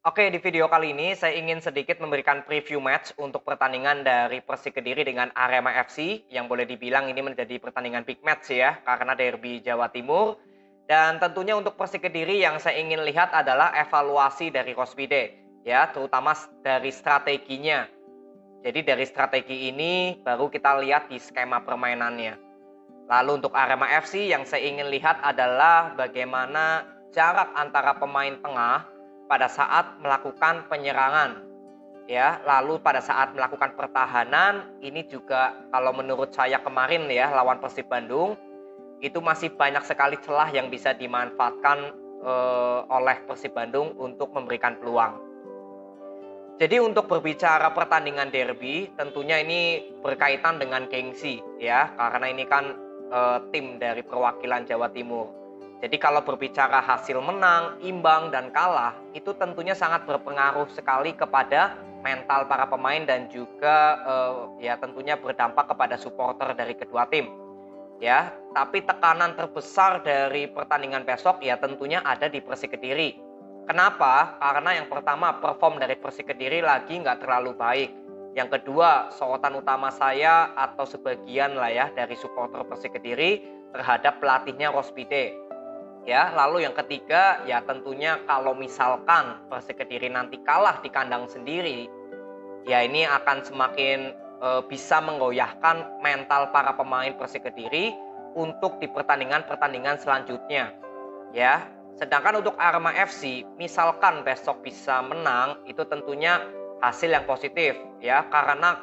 Oke, di video kali ini saya ingin sedikit memberikan preview match untuk pertandingan dari Persik Kediri dengan Arema FC yang boleh dibilang ini menjadi pertandingan big match ya karena derby Jawa Timur. Dan tentunya untuk Persik Kediri yang saya ingin lihat adalah evaluasi dari Rospide ya, terutama dari strateginya. Jadi dari strategi ini baru kita lihat di skema permainannya. Lalu untuk Arema FC yang saya ingin lihat adalah bagaimana jarak antara pemain tengah pada saat melakukan penyerangan ya, lalu pada saat melakukan pertahanan ini juga kalau menurut saya kemarin ya lawan Persib Bandung itu masih banyak sekali celah yang bisa dimanfaatkan oleh Persib Bandung untuk memberikan peluang. Jadi untuk berbicara pertandingan derby, tentunya ini berkaitan dengan gengsi ya, karena ini kan tim dari perwakilan Jawa Timur. Jadi kalau berbicara hasil menang, imbang dan kalah, itu tentunya sangat berpengaruh sekali kepada mental para pemain dan juga ya tentunya berdampak kepada supporter dari kedua tim. Ya, tapi tekanan terbesar dari pertandingan besok ya tentunya ada di Persik Kediri. Kenapa? Karena yang pertama perform dari Persik Kediri lagi nggak terlalu baik. Yang kedua, sorotan utama saya atau sebagian lah ya dari supporter Persik Kediri terhadap pelatihnya Rospide. Ya, lalu yang ketiga ya tentunya kalau misalkan Persik Kediri nanti kalah di kandang sendiri, ya ini akan semakin bisa menggoyahkan mental para pemain Persik Kediri untuk di pertandingan-pertandingan selanjutnya. Ya, sedangkan untuk Arema FC, misalkan besok bisa menang, itu tentunya hasil yang positif ya, karena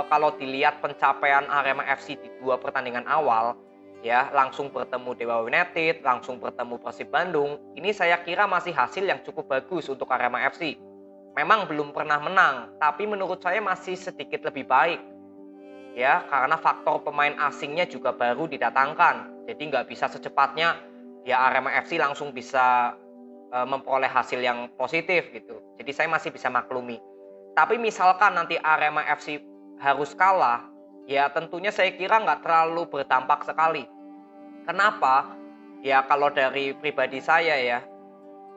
kalau dilihat pencapaian Arema FC di dua pertandingan awal, ya langsung bertemu Dewa United, langsung bertemu Persib Bandung, ini saya kira masih hasil yang cukup bagus untuk Arema FC. Memang belum pernah menang, tapi menurut saya masih sedikit lebih baik ya, karena faktor pemain asingnya juga baru didatangkan. Jadi nggak bisa secepatnya ya Arema FC langsung bisa memperoleh hasil yang positif gitu. Jadi saya masih bisa maklumi. Tapi misalkan nanti Arema FC harus kalah, ya tentunya saya kira nggak terlalu berdampak sekali. Kenapa? Ya kalau dari pribadi saya ya,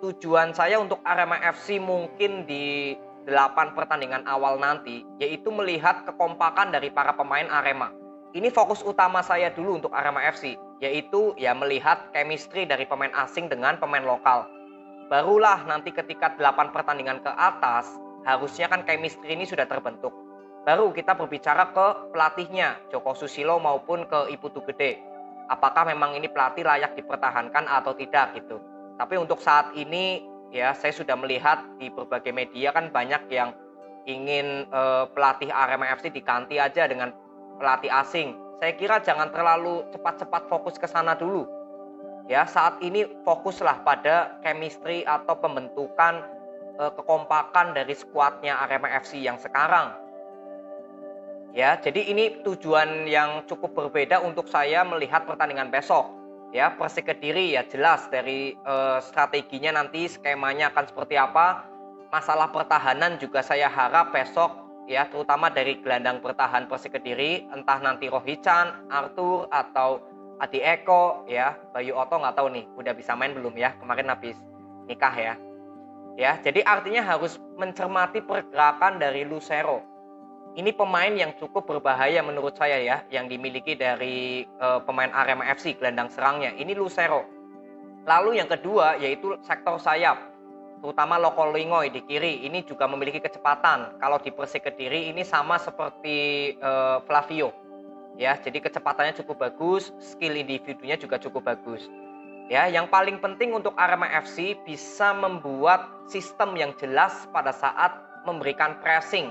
tujuan saya untuk Arema FC mungkin di 8 pertandingan awal nanti, yaitu melihat kekompakan dari para pemain Arema. Ini fokus utama saya dulu untuk Arema FC, yaitu ya melihat chemistry dari pemain asing dengan pemain lokal. Barulah nanti ketika 8 pertandingan ke atas, harusnya kan chemistry ini sudah terbentuk. Baru kita berbicara ke pelatihnya, Joko Susilo maupun ke Iputu Gede. Apakah memang ini pelatih layak dipertahankan atau tidak gitu. Tapi untuk saat ini ya saya sudah melihat di berbagai media kan banyak yang ingin pelatih Arema FC diganti aja dengan pelatih asing. Saya kira jangan terlalu cepat-cepat fokus ke sana dulu. Ya, saat ini fokuslah pada chemistry atau pembentukan kekompakan dari skuadnya Arema FC yang sekarang. Ya, jadi ini tujuan yang cukup berbeda untuk saya melihat pertandingan besok. Ya, Persik Kediri ya jelas dari strateginya nanti skemanya akan seperti apa. Masalah pertahanan juga saya harap besok ya terutama dari gelandang bertahan Persik Kediri entah nanti Rohichan, Arthur atau Adi Eko ya, Bayu Oto nggak tahu nih udah bisa main belum ya, kemarin habis nikah ya. Ya, jadi artinya harus mencermati pergerakan dari Lucero. Ini pemain yang cukup berbahaya menurut saya ya, yang dimiliki dari pemain Arema FC gelandang serangnya. Ini Lucero. Lalu yang kedua yaitu sektor sayap, terutama Loko Lingoy di kiri. Ini juga memiliki kecepatan. Kalau di Persik Kediri ini sama seperti Flavio. Ya, jadi kecepatannya cukup bagus, skill individunya juga cukup bagus. Ya, yang paling penting untuk Arema FC bisa membuat sistem yang jelas pada saat memberikan pressing.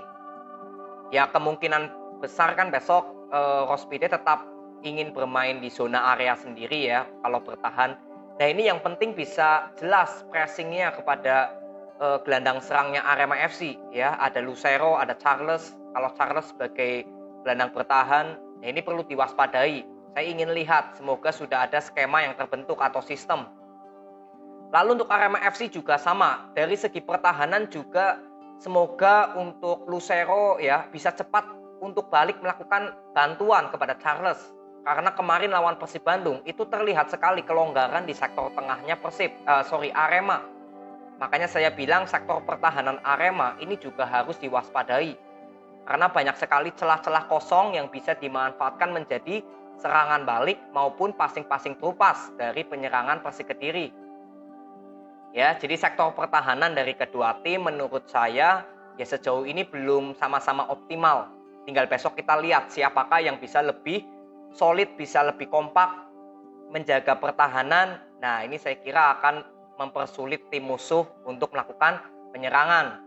Ya kemungkinan besar kan besok Rospide tetap ingin bermain di zona area sendiri ya kalau bertahan. Nah ini yang penting bisa jelas pressingnya kepada gelandang serangnya Arema FC ya. Ada Lucero, ada Charles. Kalau Charles sebagai gelandang bertahan, nah ini perlu diwaspadai. Saya ingin lihat semoga sudah ada skema yang terbentuk atau sistem. Lalu untuk Arema FC juga sama, dari segi pertahanan juga semoga untuk Lucero ya bisa cepat untuk balik melakukan bantuan kepada Charles. Karena kemarin lawan Persib Bandung itu terlihat sekali kelonggaran di sektor tengahnya Arema. Makanya saya bilang sektor pertahanan Arema ini juga harus diwaspadai. Karena banyak sekali celah-celah kosong yang bisa dimanfaatkan menjadi serangan balik maupun passing-passing terupas dari penyerangan Persik Kediri. Ya, jadi sektor pertahanan dari kedua tim menurut saya ya sejauh ini belum sama-sama optimal. Tinggal besok kita lihat siapakah yang bisa lebih solid, bisa lebih kompak menjaga pertahanan. Nah, ini saya kira akan mempersulit tim musuh untuk melakukan penyerangan.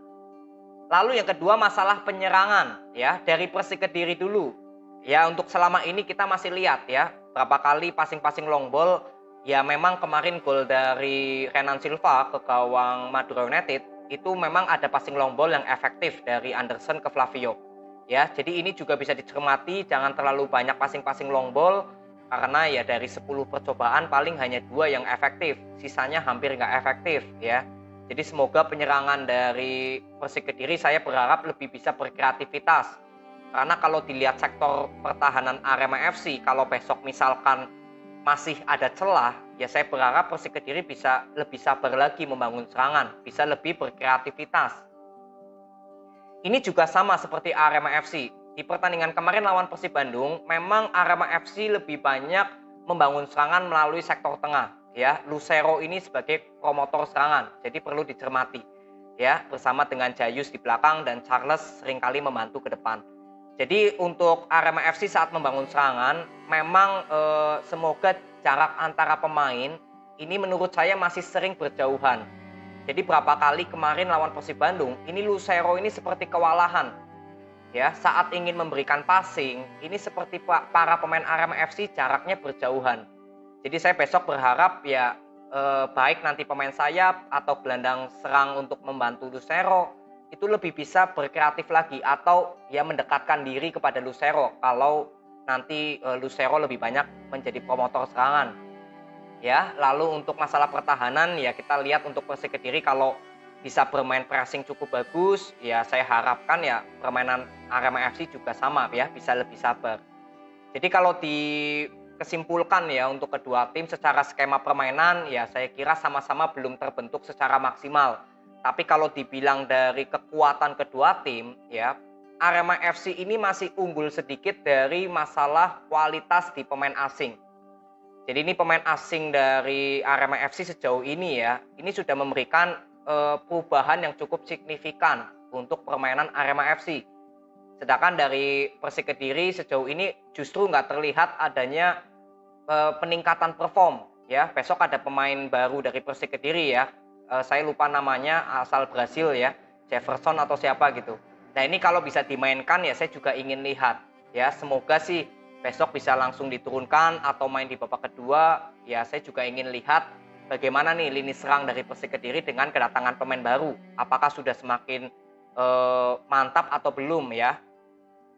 Lalu yang kedua masalah penyerangan ya dari Persik Kediri dulu. Ya, untuk selama ini kita masih lihat ya berapa kali passing-passing long ball. Ya memang kemarin gol dari Renan Silva ke gawang Madura United itu memang ada passing long ball yang efektif dari Anderson ke Flavio. Ya, jadi ini juga bisa dicermati, jangan terlalu banyak passing-passing long ball karena ya dari 10 percobaan paling hanya 2 yang efektif, sisanya hampir nggak efektif ya. Jadi semoga penyerangan dari Persik Kediri saya berharap lebih bisa berkreativitas. Karena kalau dilihat sektor pertahanan Arema FC, kalau besok misalkan masih ada celah, ya saya berharap Persik Kediri bisa lebih sabar lagi membangun serangan, bisa lebih berkreativitas. Ini juga sama seperti Arema FC. Di pertandingan kemarin lawan Persib Bandung, memang Arema FC lebih banyak membangun serangan melalui sektor tengah. Ya, Lucero ini sebagai promotor serangan, jadi perlu dicermati. Ya, bersama dengan Jayus di belakang dan Charles seringkali membantu ke depan. Jadi untuk Arema FC saat membangun serangan, memang semoga jarak antara pemain ini menurut saya masih sering berjauhan. Jadi berapa kali kemarin lawan Persib Bandung, ini Lucero ini seperti kewalahan. Ya, saat ingin memberikan passing, ini seperti para pemain Arema FC jaraknya berjauhan. Jadi saya besok berharap ya baik nanti pemain sayap atau gelandang serang untuk membantu Lucero itu lebih bisa berkreatif lagi atau ya mendekatkan diri kepada Lucero kalau nanti Lucero lebih banyak menjadi promotor serangan. Ya, lalu untuk masalah pertahanan ya kita lihat untuk Persik Kediri kalau bisa bermain pressing cukup bagus, ya saya harapkan ya permainan Arema FC juga sama ya, bisa lebih sabar. Jadi kalau dikesimpulkan ya untuk kedua tim secara skema permainan ya saya kira sama-sama belum terbentuk secara maksimal. Tapi kalau dibilang dari kekuatan kedua tim ya Arema FC ini masih unggul sedikit dari masalah kualitas di pemain asing. Jadi ini pemain asing dari Arema FC sejauh ini ya, ini sudah memberikan perubahan yang cukup signifikan untuk permainan Arema FC. Sedangkan dari Persik Kediri sejauh ini justru nggak terlihat adanya peningkatan perform. Ya, besok ada pemain baru dari Persik Kediri ya, saya lupa namanya asal Brasil ya, Jefferson atau siapa gitu. Nah ini kalau bisa dimainkan ya saya juga ingin lihat ya, semoga sih besok bisa langsung diturunkan atau main di babak kedua. Ya saya juga ingin lihat bagaimana nih lini serang dari Persik Kediri dengan kedatangan pemain baru. Apakah sudah semakin mantap atau belum ya.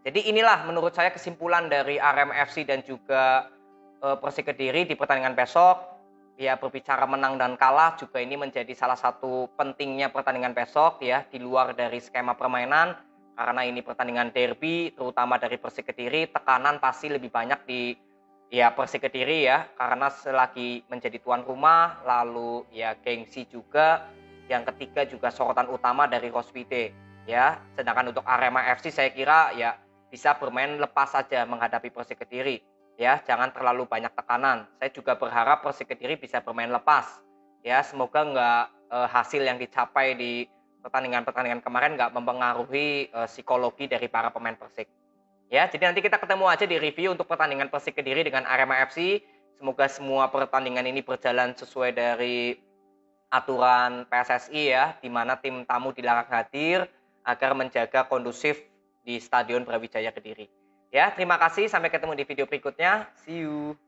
Jadi inilah menurut saya kesimpulan dari Arema FC dan juga Persik Kediri di pertandingan besok. Ya berbicara menang dan kalah juga ini menjadi salah satu pentingnya pertandingan besok ya, di luar dari skema permainan. Karena ini pertandingan derby terutama dari Persik Kediri, tekanan pasti lebih banyak di ya Persik Kediri ya, karena selagi menjadi tuan rumah, lalu ya gengsi juga. Yang ketiga juga sorotan utama dari Rospite ya. Sedangkan untuk Arema FC saya kira ya bisa bermain lepas saja menghadapi Persik Kediri. Ya, jangan terlalu banyak tekanan. Saya juga berharap Persik Kediri bisa bermain lepas. Ya, semoga nggak hasil yang dicapai di pertandingan-pertandingan kemarin nggak mempengaruhi psikologi dari para pemain Persik. Ya, jadi nanti kita ketemu aja di review untuk pertandingan Persik Kediri dengan Arema FC. Semoga semua pertandingan ini berjalan sesuai dari aturan PSSI ya, di mana tim tamu dilarang hadir agar menjaga kondusif di Stadion Brawijaya Kediri. Ya, terima kasih. Sampai ketemu di video berikutnya. See you.